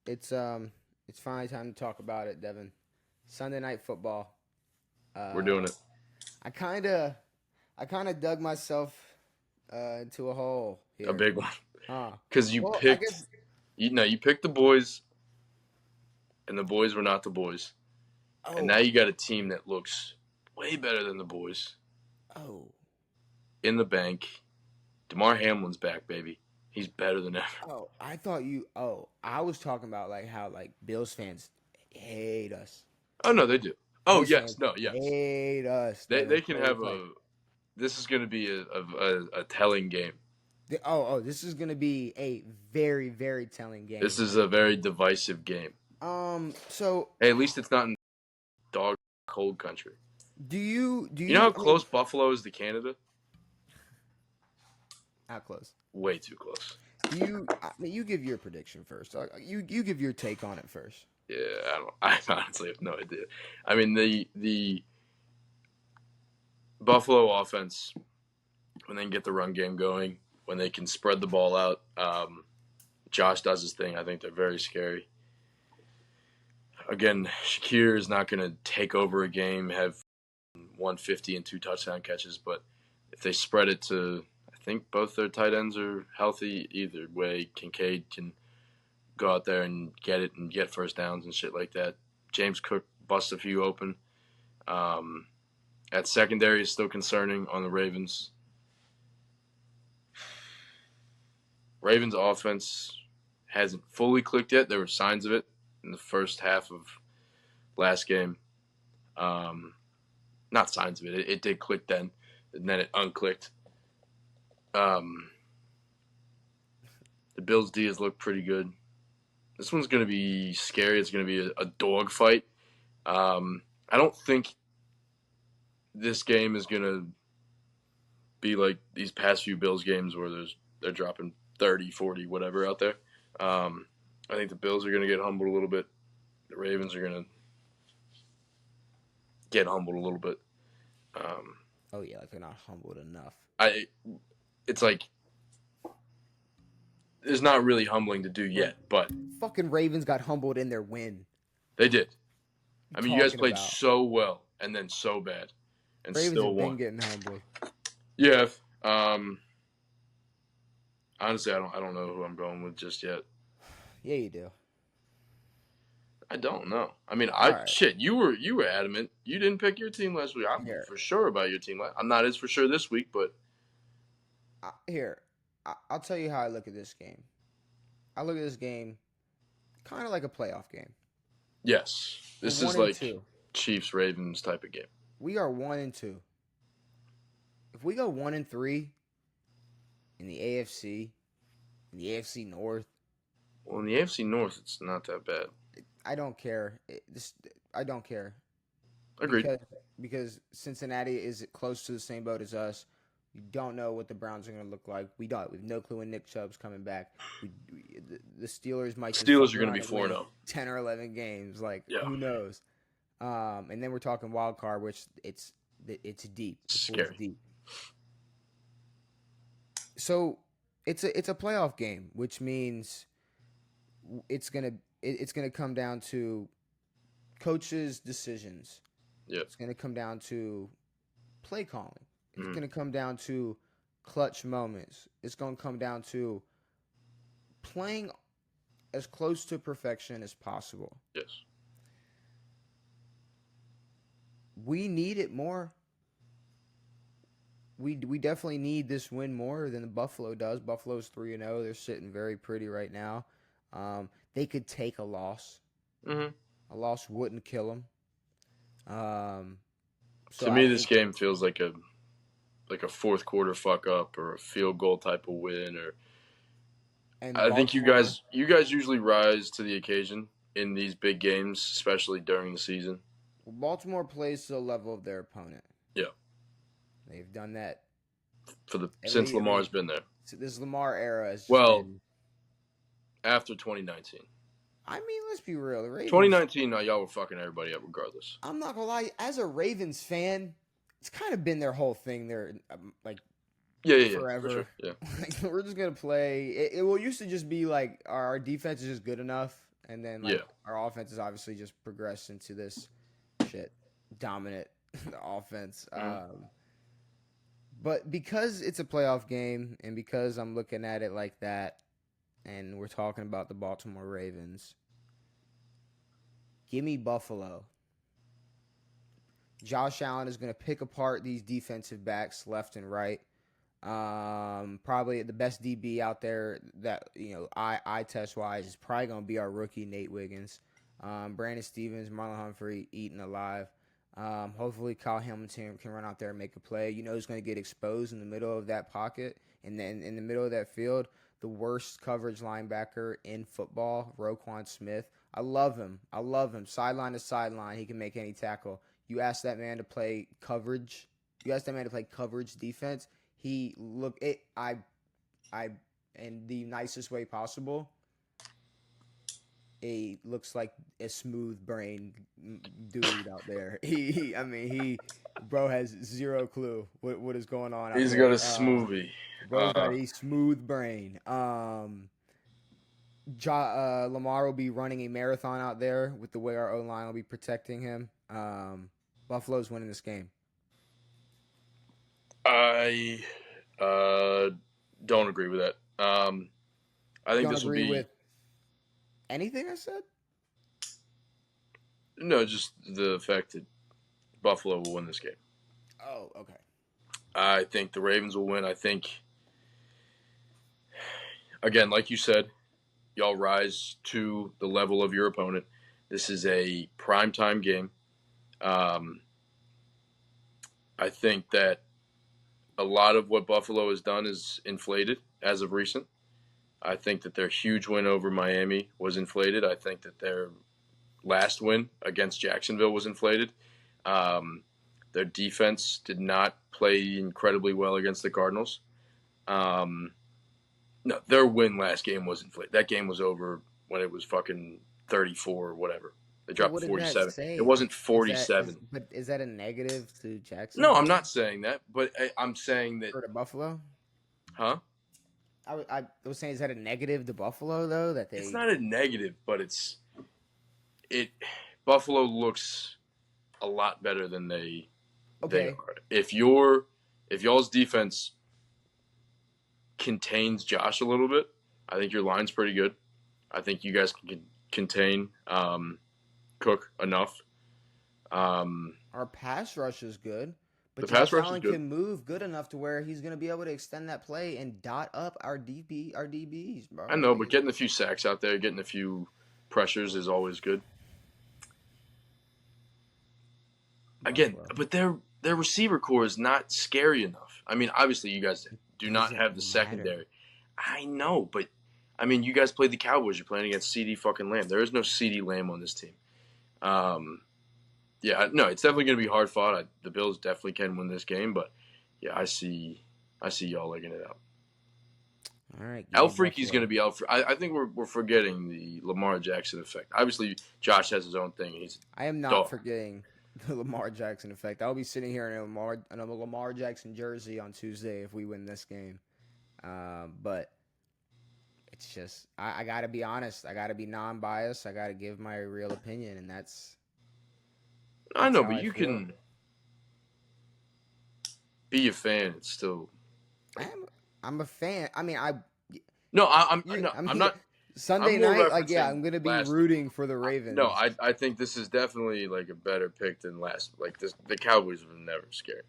It's finally time to talk about it, Devin. Sunday night football. We're Uh, doing it. I kind of I kind of dug myself into a hole A here. big one. Huh. Because you Well, I picked, guess. you picked the boys, and the boys were not the boys. And Oh. now you got a team that looks way better than the boys. Oh. In the bank. DeMar Hamlin's back, baby. He's better than ever. Oh. I thought you. Oh. I was talking about like how like Bills fans hate us. Oh, no, they do. Oh, Bills yes. fans No, yes. hate us, They Devin. can So have it's like. this is going to be a telling game. This is gonna be a very, very telling This game. is a very divisive game. So Hey, at least it's not in dog cold country. do You know how you? I mean, close Buffalo is to Canada? how close? Way too close. Do you? I mean, you give your prediction first. You give your take on it first. Yeah, I don't. I honestly have no idea. I mean, the Buffalo offense, when they can get the run game going, when they can spread the ball out, Josh does his thing. I think they're very scary. Again, Shakir is not going to take over a game, have 150 and 2 touchdown catches, but if they spread it to, I think both their tight ends are healthy. Either way, Kincaid can go out there and get it and get first downs and shit like that. James Cook busts a few open. At secondary is still concerning on the Ravens. Ravens offense hasn't fully clicked yet. There were signs of it in the first half of last game. Not signs of it. It did click then, and then it unclicked. The Bills' D has looked pretty good. This one's going to be scary. It's going to be a dog fight. I don't think this game is going to be like these past few Bills games where they're dropping 30, 40, whatever out there. I think the Bills are going to get humbled a little bit. The Ravens are going to get humbled a little bit. Oh yeah, like they're not humbled enough. It's like it's not really humbling to do yet, but Fucking Ravens got humbled in their win. they did. I mean, you guys Talking played about so well and then so bad, and Ravens still have been won. getting humbled. Yeah. Honestly, I don't know who I'm going with just yet. Yeah, you do. I don't know. I mean, All right. you were adamant. You didn't pick your team last week. I'm Here. for sure about your team. I'm not as for sure this week, but I'll tell you how I look at this game. I look at this game kind of like a playoff game. yes, this We're is 1 and like 2. Chiefs Ravens type of game. We are 1 and 2. If we go 1 and 3 in the AFC, in the AFC North, Well, in the AFC North, it's not that bad. I don't care. I don't care. Agreed. Because Cincinnati is close to the same boat as us. We don't know what the Browns are going to look like. We don't. We have no clue when Nick Chubb's coming back. The Steelers might just Steelers fuck are going to around be and 4 win 0. 10 or 11 games. Like, Yeah. who knows? And then we're talking wild card, which it's deep. The pool's Scary. deep. So it's a playoff game, which means it's gonna come down to coaches' decisions. Yep. It's gonna come down to play calling. It's Mhm. gonna come down to clutch moments. It's gonna come down to playing as close to perfection as possible. Yes. We need it more. We definitely need this win more than Buffalo does. Buffalo's 3-0. They're sitting very pretty right now. They could take a loss. Mm-hmm. A loss wouldn't kill them. To me, this game feels like a fourth quarter fuck up or a field goal type of win. Or I think you guys usually rise to the occasion in these big games, especially during the season. Baltimore plays to the level of their opponent. Yeah. They've done that since Lamar's been there. This Lamar era has been after 2019. I mean, let's be real. The Ravens, 2019, y'all were fucking everybody up regardless. I'm not gonna lie. As a Ravens fan, it's kind of been their whole thing. They're forever. For sure. Yeah. We're just gonna play. It used to just be like our defense is just good enough, and then Yeah. like our offense has obviously just progressed into this shit dominant offense. Mhm. But because it's a playoff game and because I'm looking at it like that, and we're talking about the Baltimore Ravens, give me Buffalo. Josh Allen is going to pick apart these defensive backs left and right. Probably the best DB out there that eye test wise is probably going to be our rookie Nate Wiggins, Brandon Stevens, Marlon Humphrey, eaten alive. Hopefully Kyle Hamilton can run out there and make a play. You know who's going to get exposed in the middle of that pocket and then in the middle of that field? The worst coverage linebacker in football, Roquan Smith. I love him. Sideline to sideline, he can make any tackle. You ask that man to play coverage. You ask that man to play coverage defense. He look it. I, in the nicest way possible. He looks like a smooth brain dude out there. Bro has zero clue what is going on out He's there. got a smoothie. Bro's got a smooth brain. Lamar will be running a marathon out there with the way our O line will be protecting him. Buffalo's winning this game. I don't agree with that. I think Don't this will agree be with anything I said? no, just the fact that Buffalo will win this game. Oh, okay. I think the Ravens will win. I think, again, like you said, y'all rise to the level of your opponent. This is a primetime game. I think that a lot of what Buffalo has done is inflated as of recent. I think that their huge win over Miami was inflated. I think that their last win against Jacksonville was inflated. Their defense did not play incredibly well against the Cardinals. No, their win last game was inflated. That game was over when it was fucking 34 or whatever. They dropped What did that 47. say? It wasn't 47. But is that a negative to No, Jacksonville? I'm not saying that, but I'm saying that. Or to Buffalo? Huh? I was saying, is that a negative to Buffalo though? That they It's not a negative, but it. Buffalo looks a lot better than they okay. are. If y'all's defense contains Josh a little bit, I think your line's pretty good. I think you guys can contain Cook enough. Our pass rush is good, but The pass Josh rush is Allen good. can move good enough to where he's going to be able to extend that play and dot up our DBs, bro. I know, but getting a few sacks out there, getting a few pressures is always good. Again, but their receiver core is not scary enough. I mean, obviously, you guys do not have the secondary. I know, but I mean, you guys played the Cowboys. You're playing against CD fucking Lamb. There is no CD Lamb on this team. Yeah, no, it's definitely going to be hard fought. The Bills definitely can win this game, but yeah, I see y'all legging it out. All right, El Freaky's going to be El. I think we're forgetting the Lamar Jackson effect. Obviously, Josh has his own thing. I am not forgetting the Lamar Jackson effect. I'll be sitting here in a Lamar Jackson jersey on Tuesday if we win this game. But it's just I got to be honest. I got to be non-biased. I got to give my real opinion, and that's I know, but you can be a fan. It's still. I'm a fan. I mean, I'm not. Sunday night, I'm gonna be rooting for the Ravens. No, I think this is definitely like a better pick than last. Like this, the Cowboys were never scary,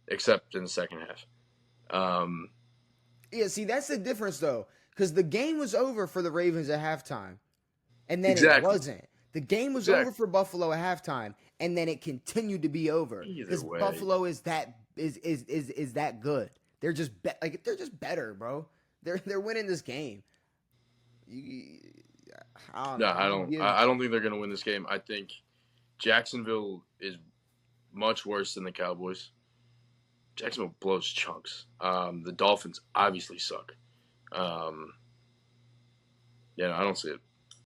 except in the second half. Yeah, see, that's the difference though, because the game was over for the Ravens at halftime, and then it wasn't. The game was over for Buffalo at halftime, and then it continued to be over because Buffalo is that good. They're just they're just better, bro. They're winning this game. I don't think they're gonna win this game. I think Jacksonville is much worse than the Cowboys. Jacksonville blows chunks. The Dolphins obviously suck. I don't see it.